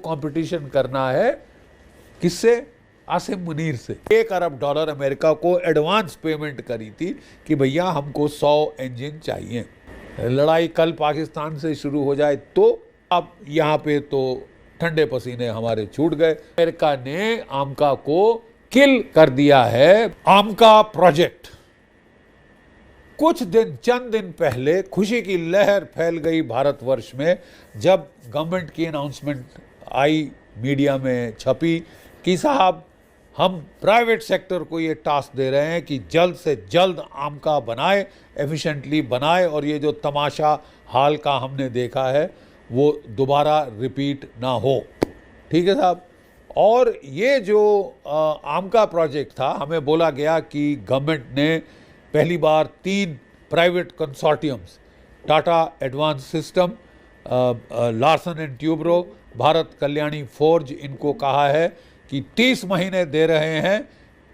Competition करना है किससे? आसिम मुनीर से। $1 अरब अमेरिका को एडवांस पेमेंट करी थी कि भैया हमको 100 इंजन चाहिए। लड़ाई कल पाकिस्तान से शुरू हो जाए तो अब यहाँ पे तो ठंडे पसीने हमारे छूट गए। अमेरिका ने आमका को किल कर दिया है। आमका प्रोजेक्ट चंद दिन पहले खुशी की लहर फैल गई भारतवर्ष में जब गवर्नमेंट की अनाउंसमेंट आई, मीडिया में छपी कि साहब हम प्राइवेट सेक्टर को ये टास्क दे रहे हैं कि जल्द से जल्द आमका बनाए, एफिशिएंटली बनाए और ये जो तमाशा हाल का हमने देखा है वो दोबारा रिपीट ना हो। ठीक है साहब। और ये जो आमका प्रोजेक्ट था, हमें बोला गया कि गवर्नमेंट ने पहली बार 3 private consortiums, Tata advanced system, Larsen and Toubro, Bharat Kalyani forge, इनको कहा है कि 30 महीने दे रहे हैं,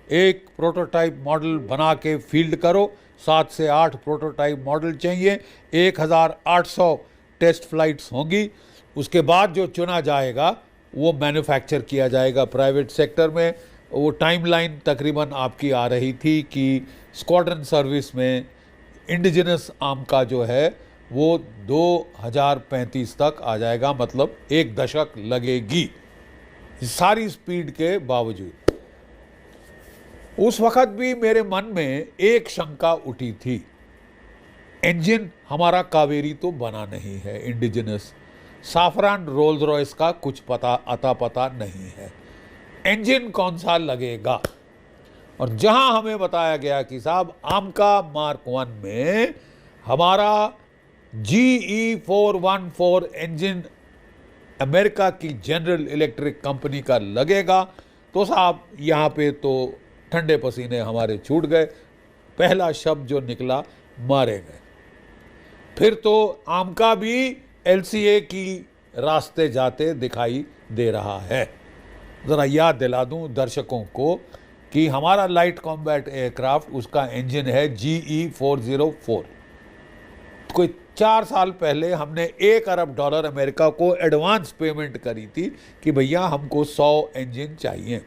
एक प्रोटोटाइप मॉडल बना के फील्ड करो। 7 से 8 प्रोटोटाइप मॉडल चाहिए, 1800 टेस्ट फ्लाइट्स होंगी। उसके बाद जो चुना जाएगा वो मैन्युफैक्चर किया जाएगा प्राइवेट सेक्टर में। वो टाइमलाइन तकरीबन आपकी आ रही थी कि स्क्वाड्रन सर्विस में इंडिजिनस आमका जो है वो 2035 तक आ जाएगा, मतलब 1 दशक लगेगी सारी स्पीड के बावजूद। उस वक्त भी मेरे मन में एक शंका उठी थी, इंजन हमारा कावेरी तो बना नहीं है इंडिजिनस, साफरान रोल्स रॉयस का कुछ पता नहीं है, इंजन कौन सा लगेगा। और जहां हमें बताया गया कि साहब आमका मार्क 1 में हमारा GE414 इंजन अमेरिका की जनरल इलेक्ट्रिक कंपनी का लगेगा, तो साहब यहाँ पे तो ठंडे पसीने हमारे छूट गए। पहला शब्द जो निकला, मारे गए। फिर तो आमका भी LCA की रास्ते जाते दिखाई दे रहा है। ज़रा याद दिला दूं दर्शकों को कि हमारा लाइट कॉम्बैट एयरक्राफ्ट, उसका इंजन है GE404। कोई 4 साल पहले हमने $1 अरब अमेरिका को एडवांस पेमेंट करी थी कि भैया हमको 100 इंजन चाहिए।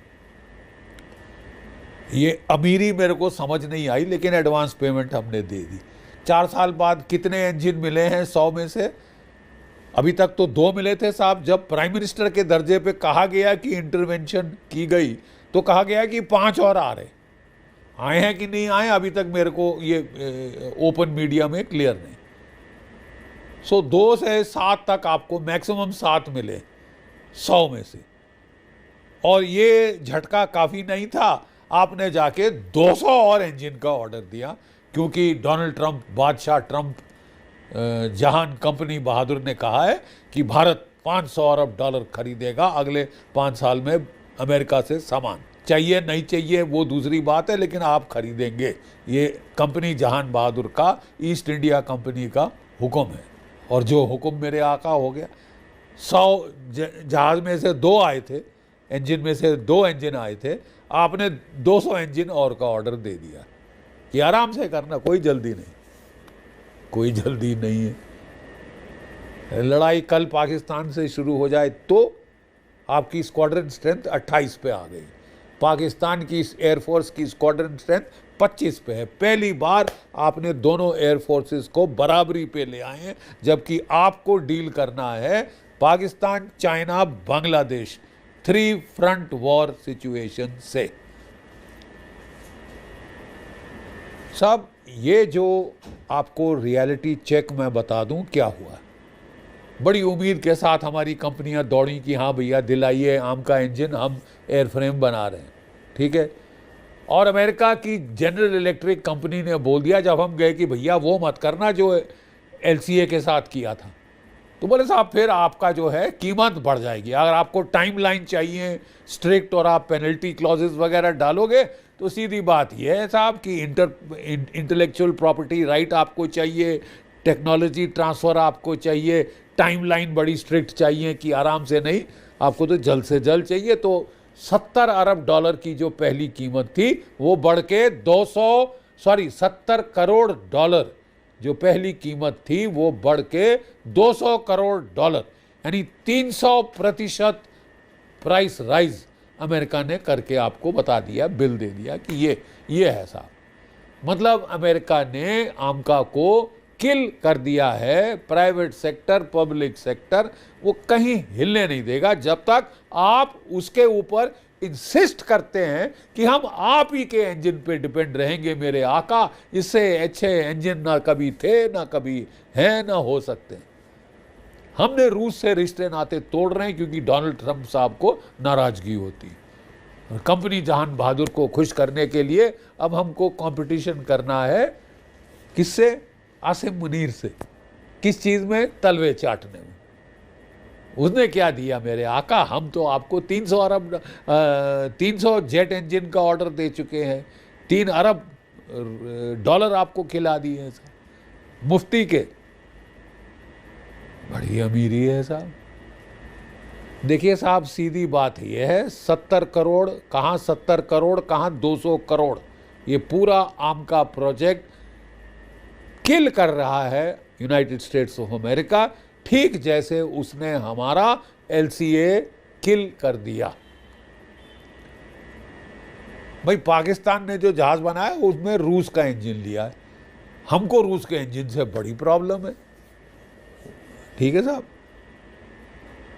ये अमीरी मेरे को समझ नहीं आई, लेकिन एडवांस पेमेंट हमने दे दी। 4 साल बाद कितने इंजन मिले हैं 100 में से? अभी तक तो 2 मिले थे साहब। जब प्राइम मिनिस्टर के दर्जे पे कहा गया कि इंटरवेंशन की गई तो कहा गया कि 5 और आ रहे। आए हैं कि नहीं आए अभी तक मेरे को ये ओपन मीडिया में क्लियर नहीं। 2 से 7 तक आपको मैक्सिमम 7 मिले 100 में से। और ये झटका काफ़ी नहीं था, आपने जाके 200 और इंजन का ऑर्डर दिया, क्योंकि डोनाल्ड ट्रंप, बादशाह ट्रंप, जहान कंपनी बहादुर ने कहा है कि भारत $500 अरब खरीदेगा अगले 5 साल में अमेरिका से सामान। चाहिए नहीं चाहिए वो दूसरी बात है, लेकिन आप खरीदेंगे। ये कंपनी जहान बहादुर का, ईस्ट इंडिया कंपनी का हुक्म है। और जो हुक्म मेरे आका हो गया। 100 जहाज में से 2 आए थे, इंजन में से 2 इंजन आए थे, आपने 200 इंजन और का ऑर्डर दे दिया कि आराम से करना, कोई जल्दी नहीं, कोई जल्दी नहीं है। लड़ाई कल पाकिस्तान से शुरू हो जाए तो आपकी स्क्वाड्रन स्ट्रेंथ 28 पे आ गई। पाकिस्तान की एयरफोर्स की स्क्वाड्रन स्ट्रेंथ 25 पे है। पहली बार आपने दोनों एयरफोर्सेस को बराबरी पे ले आए हैं, जबकि आपको डील करना है Pakistan, China, Bangladesh, 3 front war situation से। सब ये जो आपको रियलिटी चेक मैं बता दूं क्या हुआ। बड़ी उम्मीद के साथ हमारी कंपनियां दौड़ी कि हाँ भैया दिलाइए आमका इंजन, हम एयरफ्रेम बना रहे हैं। ठीक है। और अमेरिका की जनरल इलेक्ट्रिक कंपनी ने बोल दिया जब हम गए कि भैया वो मत करना जो LCA के साथ किया था। तो बोले साहब फिर आपका जो है कीमत बढ़ जाएगी। अगर आपको टाइमलाइन चाहिए स्ट्रिक्ट और आप पेनल्टी क्लॉजेस वगैरह डालोगे तो सीधी बात यह है साहब कि इंटेलेक्चुअल प्रॉपर्टी राइट आपको चाहिए, टेक्नोलॉजी ट्रांसफ़र आपको चाहिए, टाइमलाइन बड़ी स्ट्रिक्ट चाहिए कि आराम से नहीं, आपको तो जल्द से जल्द चाहिए। तो $70 अरब की जो पहली कीमत थी वो बढ़ के 70 करोड़ जो पहली कीमत थी वो बढ़ के $200 करोड़, यानी 300% प्राइस राइज अमेरिका ने करके आपको बता दिया, बिल दे दिया कि ये है साहब। मतलब अमेरिका ने आमका को किल कर दिया है। प्राइवेट सेक्टर, पब्लिक सेक्टर वो कहीं हिलने नहीं देगा जब तक आप उसके ऊपर इंसिस्ट करते हैं कि हम आप ही के इंजन पे डिपेंड रहेंगे मेरे आका, इससे अच्छे इंजन ना कभी थे, ना कभी हैं, ना हो सकते। हमने रूस से रिश्ते नाते तोड़ रहे हैं क्योंकि डोनाल्ड ट्रंप साहब को नाराजगी होती। और कंपनी जहान बहादुर को खुश करने के लिए अब हमको कंपटीशन करना है किससे? आसिम मुनीर से। किस चीज़ में? तलवे चाटने में। उसने क्या दिया मेरे आका? हम तो आपको 300 जेट इंजन का ऑर्डर दे चुके हैं, 3 अरब डॉलर आपको खिला दिए हैं साहब, मुफ्ती के। बड़ी अमीरी है साहब। देखिए साहब, सीधी बात यह है, 70 करोड़ कहाँ 70 करोड़ कहाँ 200 करोड़, ये पूरा आमका प्रोजेक्ट किल कर रहा है यूनाइटेड स्टेट्स ऑफ अमेरिका, ठीक जैसे उसने हमारा LCA किल कर दिया। भाई पाकिस्तान ने जो जहाज बनाया उसमें रूस का इंजन लिया है, हमको रूस के इंजन से बड़ी प्रॉब्लम है। ठीक है साहब,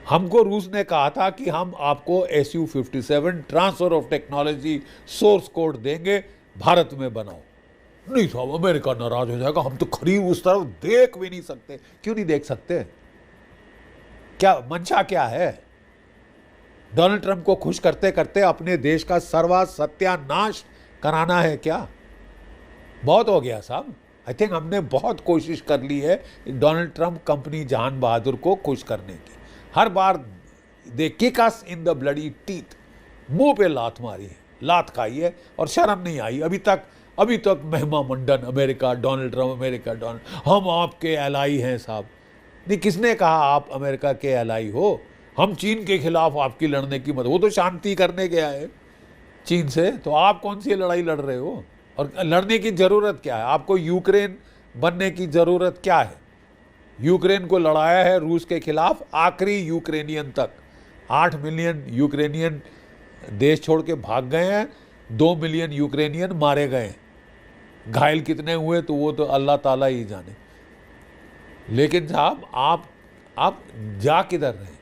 हमको रूस ने कहा था कि हम आपको Su-57 transfer of technology source code देंगे, भारत में बनाओ। नहीं साहब, अमेरिका नाराज हो जाएगा, हम तो खरीब उस तरफ देख भी नहीं सकते। क्यों नहीं देख सकते? क्या मंशा क्या है? डोनाल्ड ट्रंप को खुश करते करते अपने देश का सर्वा सत्यानाश कराना है क्या? बहुत हो गया साहब। आई थिंक हमने बहुत कोशिश कर ली है डोनाल्ड ट्रंप कंपनी जहान बहादुर को खुश करने की। हर बार they kick us in the bloody teeth, मुंह पे लात मारी है, लात खाई है और शर्म नहीं आई अभी तक महिमा मंडन America, Donald Trump America, Donald, हम आपके एलाई हैं साहब। नहीं, किसने कहा आप अमेरिका के एलाई हो? हम चीन के खिलाफ आपकी लड़ने की मदद, वो तो शांति करने गया है चीन से, तो आप कौन सी लड़ाई लड़ रहे हो? और लड़ने की ज़रूरत क्या है आपको? यूक्रेन बनने की ज़रूरत क्या है? यूक्रेन को लड़ाया है रूस के खिलाफ, आखिरी यूक्रेनियन तक। 8 मिलियन यूक्रेनियन देश छोड़ के भाग गए हैं, 2 मिलियन यूक्रेनियन मारे गए। घायल कितने हुए तो वो तो अल्लाह ताला ही जाने। लेकिन साहब आप जा किधर रहे?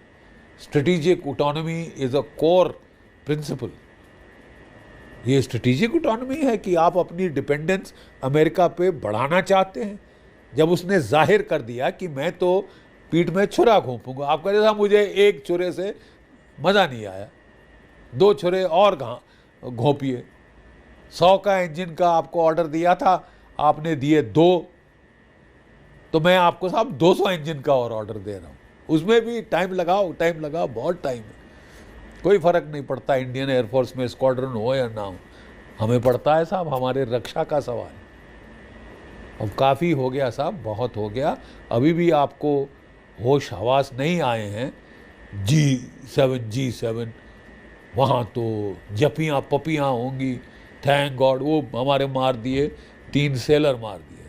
Strategic autonomy is a core principle. ये स्ट्रेटेजिक ऑटोनॉमी है कि आप अपनी डिपेंडेंस अमेरिका पे बढ़ाना चाहते हैं। जब उसने जाहिर कर दिया कि मैं तो पीठ में छुरा घोंपूंगा, आप कह रहे था मुझे एक छुरे से मज़ा नहीं आया, 2 छुरे और घोंपिए। 100 का इंजन का आपको ऑर्डर दिया था, आपने दिए 2, तो मैं आपको साहब 200 इंजन का और ऑर्डर दे रहा हूँ। उसमें भी टाइम लगाओ, बहुत टाइम है। कोई फ़र्क नहीं पड़ता इंडियन एयरफोर्स में स्क्वाड्रन हो या ना हो, हमें पड़ता है साहब हमारे रक्षा का सवाल। अब काफ़ी हो गया साहब, बहुत हो गया। अभी भी आपको होश हवास नहीं आए हैं। G7 वहाँ तो जपियाँ पपियाँ होंगी। थैंक गॉड वो हमारे मार दिए, 3 सेलर मार दिए।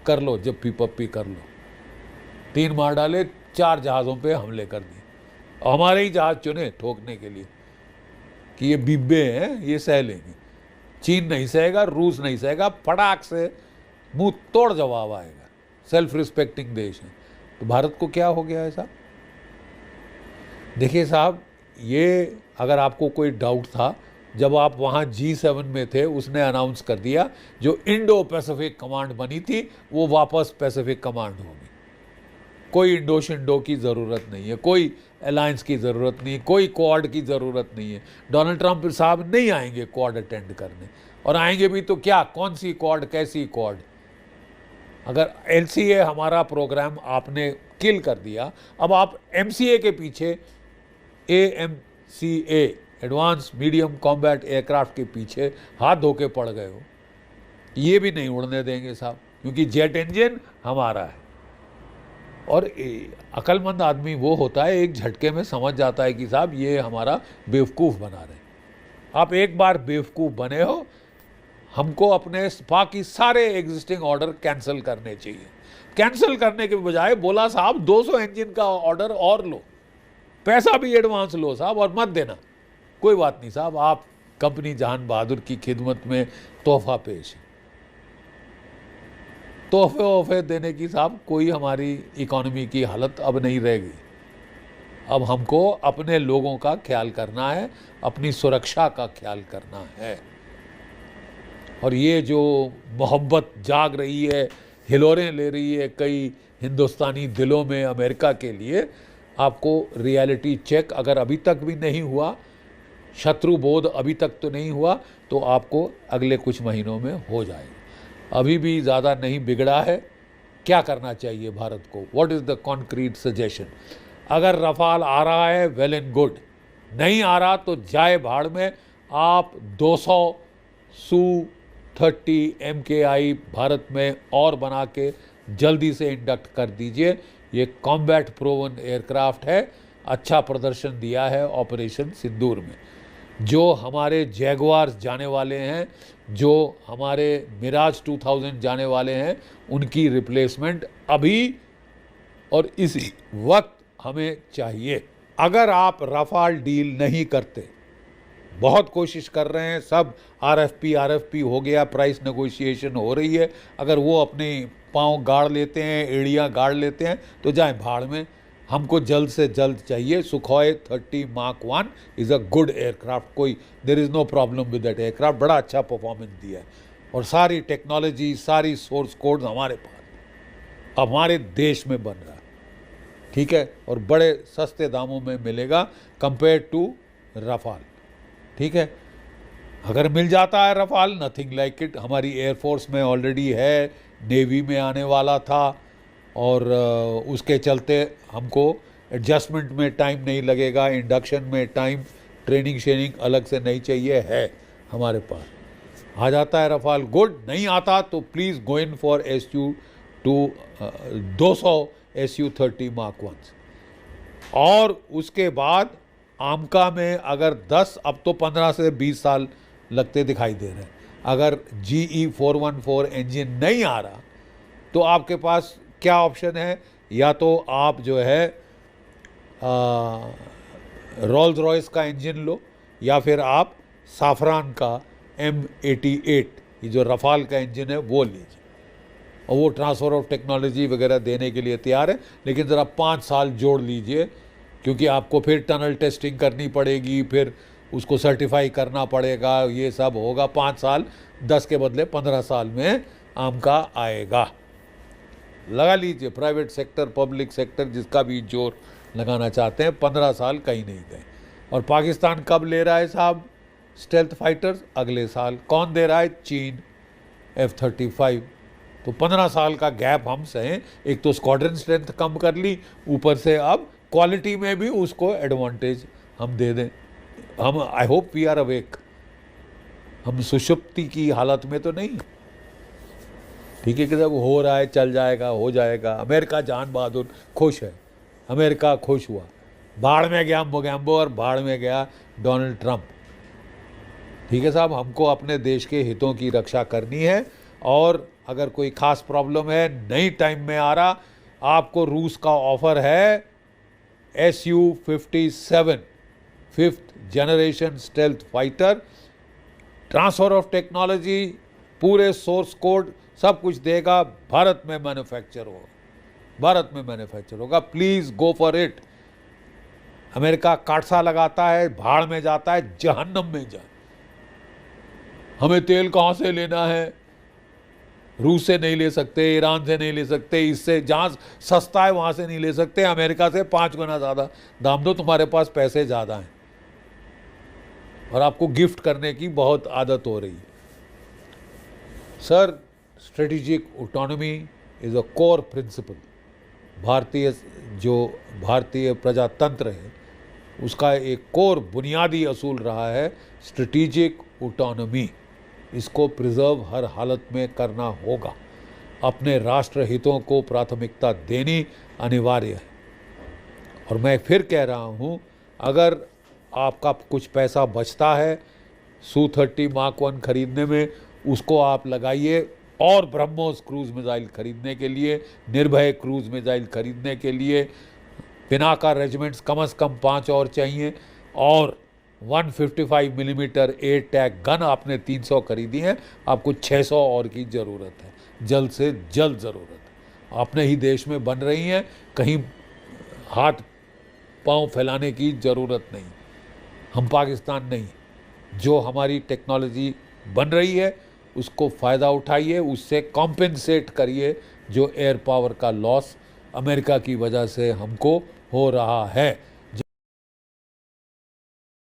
कर लो जप्पी पप्पी कर लो, 3 मार डाले, 4 जहाज़ों पे हमले कर दिए। हमारे ही जहाज़ चुने ठोकने के लिए कि ये बिब्बे हैं, ये सह लेंगे। चीन नहीं सहेगा, रूस नहीं सहेगा, फटाक से मुंह तोड़ जवाब आएगा। सेल्फ रिस्पेक्टिंग देश है। तो भारत को क्या हो गया है साहब? देखिए साहब, ये अगर आपको कोई डाउट था, जब आप वहाँ G7 में थे, उसने अनाउंस कर दिया जो इंडो पैसिफिक कमांड बनी थी वो वापस पैसिफिक कमांड होगी। कोई इंडो शिंडो की ज़रूरत नहीं है, कोई अलायंस की ज़रूरत नहीं है, कोई क्वाड की ज़रूरत नहीं है। डोनाल्ड ट्रंप साहब नहीं आएंगे क्वाड अटेंड करने, और आएंगे भी तो क्या, कौन सी क्वाड, कैसी क्वाड? अगर LCA हमारा प्रोग्राम आपने किल कर दिया, अब आप MCA के पीछे, AMCA advance medium combat aircraft के पीछे हाथ धो के पड़ गए हो। ये भी नहीं उड़ने देंगे साहब, क्योंकि जेट इंजन हमारा है। और अक्लमंद आदमी वो होता है, एक झटके में समझ जाता है कि साहब ये हमारा बेवकूफ़ बना रहे। आप एक बार बेवकूफ़ बने हो, हमको अपने बाकी सारे एग्जिस्टिंग ऑर्डर कैंसिल करने चाहिए। कैंसिल करने के बजाय बोला साहब 200 इंजन का ऑर्डर और लो, पैसा भी एडवांस लो साहब और मत देना। कोई बात नहीं साहब, आप कंपनी जहान बहादुर की खिदमत में तोहफा पेश है। तोहफे वोहफे देने की साहब कोई हमारी इकोनॉमी की हालत अब नहीं रहेगी। अब हमको अपने लोगों का ख्याल करना है, अपनी सुरक्षा का ख्याल करना है। और ये जो मोहब्बत जाग रही है, हिलोरें ले रही है कई हिंदुस्तानी दिलों में अमेरिका के लिए, आपको रियलिटी चेक अगर अभी तक भी नहीं हुआ, शत्रु बोध अभी तक तो नहीं हुआ, तो आपको अगले कुछ महीनों में हो जाएगा। अभी भी ज़्यादा नहीं बिगड़ा है। क्या करना चाहिए भारत को? What is the concrete suggestion? अगर रफाल आ रहा है वेल एंड गुड, नहीं आ रहा तो जाए भाड़ में। आप 200 Su-30 MKI भारत में और बना के जल्दी से इंडक्ट कर दीजिए। ये कॉम्बैट प्रोवन एयरक्राफ्ट है, अच्छा प्रदर्शन दिया है ऑपरेशन सिंदूर में। जो हमारे जैगुआर्स जाने वाले हैं, जो हमारे मिराज 2000 जाने वाले हैं, उनकी रिप्लेसमेंट अभी और इसी वक्त हमें चाहिए। अगर आप रफाल डील नहीं करते, बहुत कोशिश कर रहे हैं सब, RFP हो गया, प्राइस नेगोशिएशन हो रही है, अगर वो अपने पाँव गाड़ लेते हैं, एड़ियाँ गाड़ लेते हैं, तो जाएं भाड़ में। हमको जल्द से जल्द चाहिए। Sukhoi 30 Mark 1 is a good aircraft, कोई there is no problem with that aircraft, बड़ा अच्छा परफॉर्मेंस दिया है। और सारी टेक्नोलॉजी, सारी सोर्स कोड हमारे पास, हमारे देश में बन रहा है, ठीक है, और बड़े सस्ते दामों में मिलेगा कंपेयर टू रफाल, ठीक है। अगर मिल जाता है रफाल, नथिंग लाइक इट। हमारी एयरफोर्स में ऑलरेडी है, नेवी में आने वाला था, और उसके चलते हमको एडजस्टमेंट में टाइम नहीं लगेगा, इंडक्शन में टाइम, ट्रेनिंग शेनिंग अलग से नहीं चाहिए, है हमारे पास। आ जाता है रफाल, गुड। नहीं आता तो please go in for Su-2 200 Su-30 Mark 1। और उसके बाद आमका में अगर 10, अब तो 15 से 20 साल लगते दिखाई दे रहे हैं। अगर GE 414 इंजन नहीं आ रहा तो आपके पास क्या ऑप्शन है? या तो आप जो है रोल्स रॉयस का इंजन लो, या फिर आप साफरान का M88, ये जो रफाल का इंजन है, वो लीजिए। और वो ट्रांसफ़र ऑफ टेक्नोलॉजी वगैरह देने के लिए तैयार है, लेकिन ज़रा 5 साल जोड़ लीजिए, क्योंकि आपको फिर टनल टेस्टिंग करनी पड़ेगी, फिर उसको सर्टिफाई करना पड़ेगा, ये सब होगा। 5 साल, 10 के बदले 15 साल में आमका आएगा। लगा लीजिए, प्राइवेट सेक्टर, पब्लिक सेक्टर, जिसका भी जोर लगाना चाहते हैं, 15 साल कहीं नहीं गए। और पाकिस्तान कब ले रहा है साहब स्टेल्थ फाइटर्स? अगले साल। कौन दे रहा है? चीन, F-35। तो 15 साल का गैप हम सहें। एक तो स्क्वाड्रन स्ट्रेंथ कम कर ली, ऊपर से अब क्वालिटी में भी उसको एडवांटेज हम दे दें। हम, I hope we are awake, हम सुषुप्ति की हालत में तो नहीं, ठीक है, कि जब हो रहा है, चल जाएगा, हो जाएगा। अमेरिका जान बहादुर खुश है, अमेरिका खुश हुआ। भाड़ में गया मोगैम्बो और भाड़ में गया डोनाल्ड ट्रंप, ठीक है साहब। हमको अपने देश के हितों की रक्षा करनी है। और अगर कोई ख़ास प्रॉब्लम है, नहीं टाइम में आ रहा, आपको रूस का ऑफ़र है Su-57 5th generation stealth fighter, transfer of technology, पूरे सोर्स कोड, सब कुछ देगा। भारत में मैन्युफैक्चर होगा, भारत में मैन्युफैक्चर होगा। Please go for it. America काटसा लगाता है, भाड़ में जाता है, जहन्नम में जाए। हमें तेल कहाँ से लेना है? रूस से नहीं ले सकते, ईरान से नहीं ले सकते, इससे जहाँ सस्ता है वहाँ से नहीं ले सकते। अमेरिका से 5 गुना ज़्यादा दाम दो, तुम्हारे पास पैसे ज़्यादा हैं और आपको गिफ्ट करने की बहुत आदत हो रही है। Sir, strategic autonomy is a core principle. भारतीय प्रजातंत्र है, उसका एक कोर बुनियादी असूल रहा है स्ट्रेटेजिक ऑटोनॉमी। इसको प्रिजर्व हर हालत में करना होगा। अपने राष्ट्र हितों को प्राथमिकता देनी अनिवार्य है। और मैं फिर कह रहा हूँ, अगर आपका कुछ पैसा बचता है Su-30 Mark 1 खरीदने में, उसको आप लगाइए और ब्रह्मोस क्रूज मिसाइल खरीदने के लिए, निर्भय क्रूज मिसाइल खरीदने के लिए पिनाका रेजिमेंट्स कम से कम 5 और चाहिए, और 155 मिलीमीटर एयर टैग गन आपने 300 खरीदी है, आपको 600 और की ज़रूरत है, जल्द से जल्द ज़रूरत है। अपने ही देश में बन रही हैं, कहीं हाथ पांव फैलाने की ज़रूरत नहीं। हम पाकिस्तान नहीं, जो हमारी टेक्नोलॉजी बन रही है उसको फ़ायदा उठाइए, उससे कॉम्पेंसेट करिए जो एयर पावर का लॉस अमेरिका की वजह से हमको हो रहा है।